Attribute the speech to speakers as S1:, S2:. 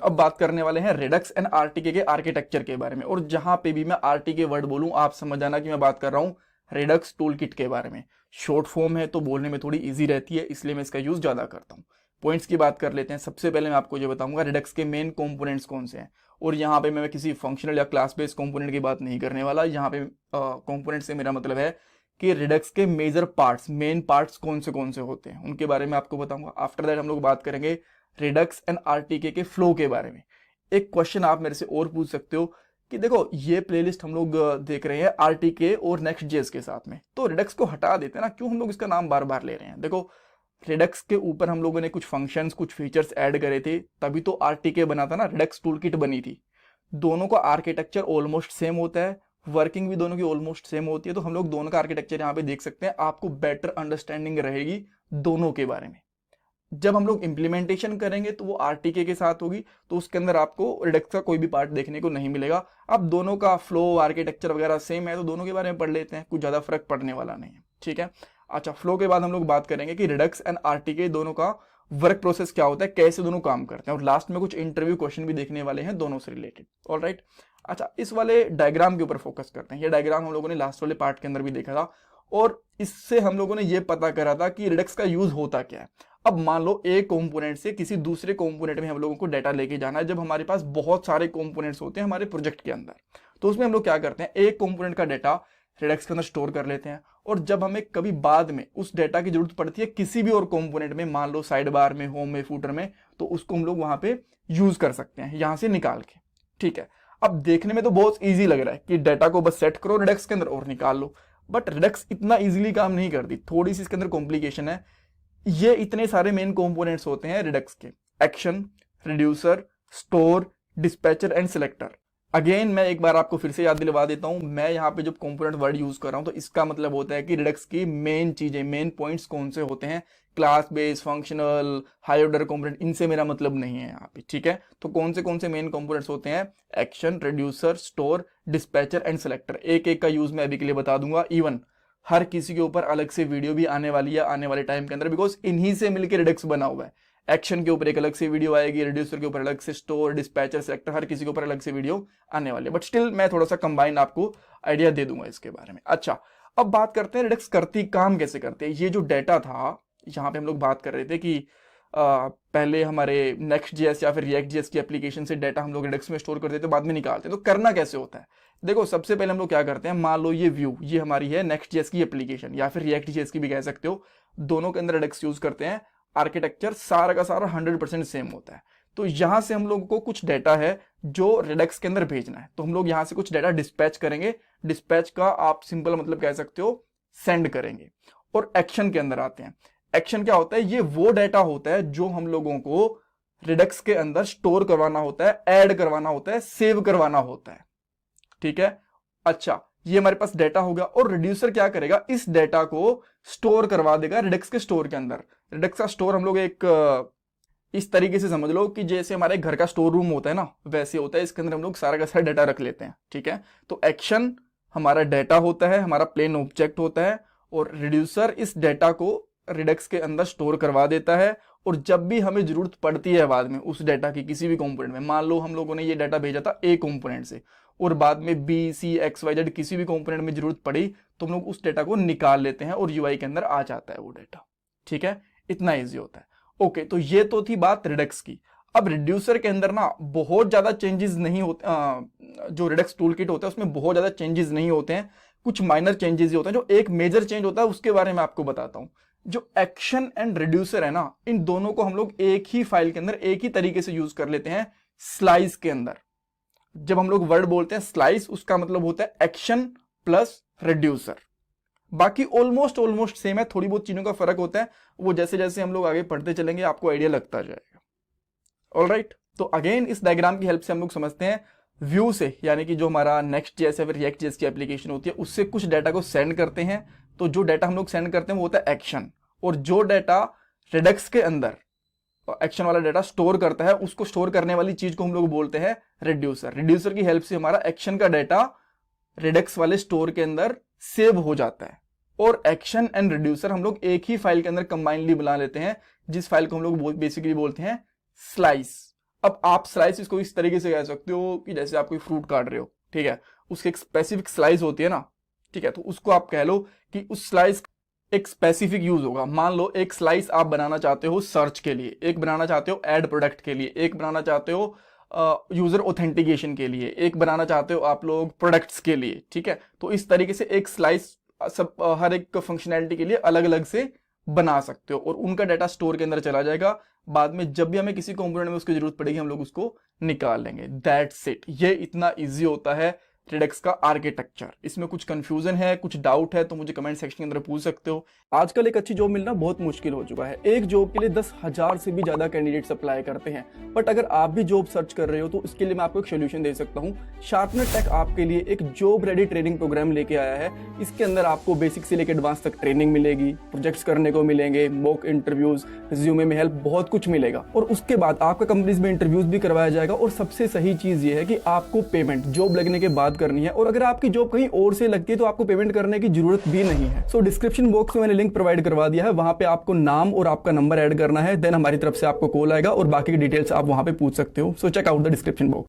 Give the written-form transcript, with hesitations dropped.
S1: अब बात करने वाले हैं रिडक्स एंड आरटीके के आर्किटेक्चर के बारे में, और जहां पे भी मैं आरटीके वर्ड बोलूं आप समझ जाना कि मैं बात कर रहा हूं रिडक्स टूलकिट के बारे में। शॉर्ट फॉर्म है तो बोलने में थोड़ी इजी रहती है, इसलिए मैं इसका यूज ज्यादा करता हूं। पॉइंट्स की बात कर लेते हैं। सबसे पहले मैं आपको ये बताऊंगा रिडक्स के मेन कंपोनेंट्स कौन से हैं, और यहाँ पे मैं किसी फंक्शनल या क्लास बेस्ड कंपोनेंट की बात नहीं करने वाला। यहाँ पे कंपोनेंट से मेरा मतलब है कि रिडक्स के मेजर पार्ट्स, मेन पार्ट्स कौन से होते हैं उनके बारे में आपको बताऊंगा। आफ्टर दैट हम लोग बात करेंगे रिडक्स एंड आरटीके के फ्लो के बारे में। एक क्वेश्चन आप मेरे से और पूछ सकते हो कि देखो ये प्लेलिस्ट हम लोग देख रहे हैं आरटीके और नेक्स्ट जेएस के साथ में, तो रिडक्स को हटा देते हैं ना, क्यों हम लोग इसका नाम बार बार ले रहे हैं। देखो रिडक्स के ऊपर हम लोगों ने कुछ फंक्शंस कुछ फीचर्स ऐड करे थे, तभी तो आरटीके बना था ना, रिडक्स टूलकिट बनी थी। दोनों का आर्किटेक्चर ऑलमोस्ट सेम होता है, वर्किंग भी दोनों की ऑलमोस्ट सेम होती है, तो हम लोग दोनों का आर्किटेक्चर यहाँ पे देख सकते हैं। आपको बेटर अंडरस्टैंडिंग रहेगी दोनों के बारे में। जब हम लोग इंप्लीमेंटेशन करेंगे तो वो आरटीके के साथ होगी, तो उसके अंदर आपको रिडक्स का कोई भी पार्ट देखने को नहीं मिलेगा। अब दोनों का फ्लो आर्किटेक्चर वगैरह सेम है, तो दोनों के बारे में पढ़ लेते हैं, कुछ ज्यादा फर्क पड़ने वाला नहीं है, ठीक है। अच्छा, फ्लो के बाद हम लोग बात करेंगे कि रिडक्स एंड आरटीके दोनों का वर्क प्रोसेस क्या होता है, कैसे दोनों काम करते हैं, और लास्ट में कुछ इंटरव्यू क्वेश्चन भी देखने वाले हैं दोनों से रिलेटेड। ऑलराइट, अच्छा इस वाले डायग्राम के ऊपर फोकस करते हैं। ये डायग्राम हम लोगों ने लास्ट वाले पार्ट के अंदर भी देखा था, और इससे हम लोगों ने ये पता करा था कि रिडक्स का यूज होता क्या है। अब मान लो एक कंपोनेंट से किसी दूसरे कंपोनेंट में हम लोगों को डाटा लेके जाना है। जब हमारे पास बहुत सारे कंपोनेंट्स होते हैं हमारे प्रोजेक्ट के अंदर, तो उसमें हम लोग क्या करते हैं, एक कंपोनेंट का डाटा रिडक्स के अंदर स्टोर कर लेते हैं, और जब हमें कभी बाद में उस डाटा की जरूरत पड़ती है किसी भी और कंपोनेंट में, मान लो साइड बार में, होम में, फूटर में, तो उसको हम लोग वहां पे यूज कर सकते हैं यहां से निकाल के, ठीक है। अब देखने में तो बहुत ईजी लग रहा है कि डाटा को बस सेट करो रिडक्स के अंदर और निकाल लो, बट रिडक्स इतना इजीली काम नहीं करती, थोड़ी सी इसके अंदर कॉम्प्लिकेशन है। ये इतने सारे मेन कंपोनेंट्स होते हैं रिडक्स के, action, reducer, store, dispatcher and selector. Again मैं एक बार आपको फिर से याद दिलवा देता हूं, मैं यहाँ पे जब कंपोनेंट वर्ड यूज कर रहा हूं तो इसका मतलब होता है कि रिडक्स की मेन चीजें, मेन पॉइंट्स कौन से होते हैं, class base, functional, high order component, इनसे मेरा मतलब नहीं है यहाँ पे, ठीक है। तो कौन से मेन कंपोनेंट्स होते हैं, action, reducer, store, dispatcher and selector. एक एक का यूज मैं अभी के लिए बता दूंगा। इवन हर किसी के ऊपर अलग से वीडियो भी आने वाली है आने वाले टाइम के अंदर, बिकॉज इन्हीं से मिलकर रिडक्स बना हुआ है। एक्शन के ऊपर एक अलग से वीडियो आएगी, रिड्यूसर के ऊपर अलग से, स्टोर, डिस्पैचर, सेलेक्टर, हर किसी के ऊपर अलग से वीडियो आने वाली है, बट स्टिल मैं थोड़ा सा कंबाइन आपको आइडिया दे दूंगा इसके बारे में। अच्छा, अब बात करते हैं रिडक्स करती काम कैसे करते हैं। ये जो डाटा था, यहाँ पे हम लोग बात कर रहे थे कि पहले हमारे नेक्स्ट जेएस या फिर रिएक्ट जेएस की एप्लीकेशन से डाटा हम लोग रिडक्स में स्टोर करते थे, बाद में निकालते हैं। तो करना कैसे होता है, देखो सबसे पहले हम लोग क्या करते हैं, मान लो ये व्यू, ये हमारी है नेक्स्ट जेएस की एप्लीकेशन या फिर रिएक्ट जेएस की भी कह सकते हो, दोनों के अंदर रिडक्स यूज करते हैं। आर्किटेक्चर सारा का सारा 100% सेम होता है। तो यहां से हम लोग को कुछ डाटा है जो रिडक्स के अंदर भेजना है, तो हम लोग यहां से कुछ डाटा डिस्पैच करेंगे। डिस्पैच का आप सिंपल मतलब कह सकते हो सेंड करेंगे। और एक्शन के अंदर आते हैं। एक्शन क्या होता है, ये वो डाटा होता है जो हम लोगों को रिडक्स के अंदर स्टोर करवाना होता है, ऐड करवाना होता है, सेव करवाना होता है, ठीक है। अच्छा, ये हमारे पास डाटा हो गया, और रिड्यूसर क्या करेगा, इस डाटा को स्टोर करवा देगा रिडक्स के स्टोर के अंदर। रिडक्स का स्टोर हम लोग एक इस तरीके से समझ लो कि जैसे हमारे घर का स्टोर रूम होता है ना, वैसे होता है। इसके अंदर हम लोग सारा का सारा डाटा रख लेते हैं, ठीक है। तो एक्शन हमारा डाटा होता है, हमारा प्लेन ऑब्जेक्ट होता है, और रिड्यूसर इस डाटा को रिडक्स के अंदर स्टोर करवा देता है। और जब भी हमें जरूरत पड़ती है बाद में उस डाटा की किसी भी कंपोनेंट में, मान लो हम लोगों ने ये डाटा भेजा था ए कंपोनेंट से, और बाद में बी, सी, एक्स, वाई, जेड किसी भी कंपोनेंट में जरूरत पड़ी, तो हम लोग उस डाटा को निकाल लेते हैं और यूआई के अंदर आ जाता है वो डाटा, ठीक है। इतना ईजी होता है। ओके, तो ये तो थी बात रिडक्स की। अब रिड्यूसर के अंदर ना बहुत ज्यादा चेंजेस नहीं होते, जो रिडक्स टूल किट होता है उसमें बहुत ज्यादा चेंजेस नहीं होते हैं, कुछ माइनर चेंजेस ही होते हैं। जो एक मेजर चेंज होता है उसके बारे में आपको बताता हूं। जो एक्शन एंड रिड्यूसर है ना, इन दोनों को हम लोग एक ही फाइल के अंदर एक ही तरीके से यूज कर लेते हैं, स्लाइस के अंदर। जब हम लोग वर्ड बोलते हैं स्लाइस, उसका मतलब होता है एक्शन प्लस रिड्यूसर। बाकी ऑलमोस्ट सेम है, थोड़ी बहुत चीजों का फर्क होता है, वो जैसे जैसे हम लोग आगे पढ़ते चलेंगे आपको आइडिया लगता जाएगा। ऑलराइट, तो अगेन इस डायग्राम की हेल्प से हम लोग समझते हैं व्यू से, यानी कि जो हमारा नेक्स्ट जेएस या फिर रिएक्ट जेएस की एप्लीकेशन होती है उससे कुछ डाटा को सेंड करते हैं। तो जो डाटा हम लोग सेंड करते हैं वो होता है एक्शन, और जो डाटा रिडक्स के अंदर एक्शन वाला डाटा स्टोर करता है, उसको स्टोर करने वाली चीज को हम लोग बोलते हैं रिड्यूसर। रिड्यूसर की हेल्प से हमारा एक्शन का डाटा रिडक्स वाले स्टोर के अंदर सेव हो जाता है। और एक्शन एंड रिड्यूसर हम लोग एक ही फाइल के अंदर कंबाइनली बुला लेते हैं, जिस फाइल को हम लोग बेसिकली बोलते हैं स्लाइस। अब आप स्लाइस इसको इस तरीके से कह सकते हो कि जैसे आप कोई फ्रूट काट रहे हो, ठीक है, उसकी एक स्पेसिफिक स्लाइस होती है ना, ठीक है, तो उसको आप कह लो कि उस स्लाइस एक स्पेसिफिक यूज होगा। मान लो एक स्लाइस आप बनाना चाहते हो सर्च के लिए, एक बनाना चाहते हो एड प्रोडक्ट के लिए, एक बनाना चाहते हो यूजर ऑथेंटिकेशन के लिए, एक बनाना चाहते हो आप लोग प्रोडक्ट्स के लिए, ठीक है। तो इस तरीके से एक स्लाइस सब हर एक फंक्शनैलिटी के लिए अलग अलग से बना सकते हो और उनका डाटा स्टोर के अंदर चला जाएगा। बाद में जब भी हमें किसी कंपोनेंट में उसकी जरूरत पड़ेगी हम लोग उसको निकाल लेंगे। That's it. ये इतना इजी होता है रेडक्स का आर्किटेक्चर। इसमें कुछ कंफ्यूजन है, कुछ डाउट है तो मुझे कमेंट सेक्शन के अंदर पूछ सकते हो। आजकल एक अच्छी जॉब मिलना बहुत मुश्किल हो चुका है। एक जॉब के लिए 10,000 से भी ज्यादा कैंडिडेट्स अप्लाई करते हैं। बट अगर आप भी जॉब सर्च कर रहे हो तो इसके लिए मैं आपको एक सोल्यूशन दे सकता हूँ। शार्पनर टेक आपके लिए एक जॉब रेडी ट्रेनिंग प्रोग्राम लेके आया है। इसके अंदर आपको बेसिक से लेकर एडवांस तक ट्रेनिंग मिलेगी, प्रोजेक्ट्स करने को मिलेंगे, मॉक इंटरव्यूज, रिज्यूमे में हेल्प, बहुत कुछ मिलेगा। और उसके बाद आपका कंपनीज में इंटरव्यूज भी करवाया जाएगा। और सबसे सही चीज ये है कि आपको पेमेंट जॉब लगने के बाद करनी है। और अगर आपकी जॉब कहीं और से लगती है तो आपको पेमेंट करने की जरूरत भी नहीं है। सो डिस्क्रिप्शन बॉक्स में मैंने लिंक प्रोवाइड करवा दिया है, वहां पे आपको नाम और आपका नंबर ऐड करना है, देन हमारी तरफ से आपको कॉल आएगा और बाकी की डिटेल्स आप वहां पे पूछ सकते हो। So check out the description box.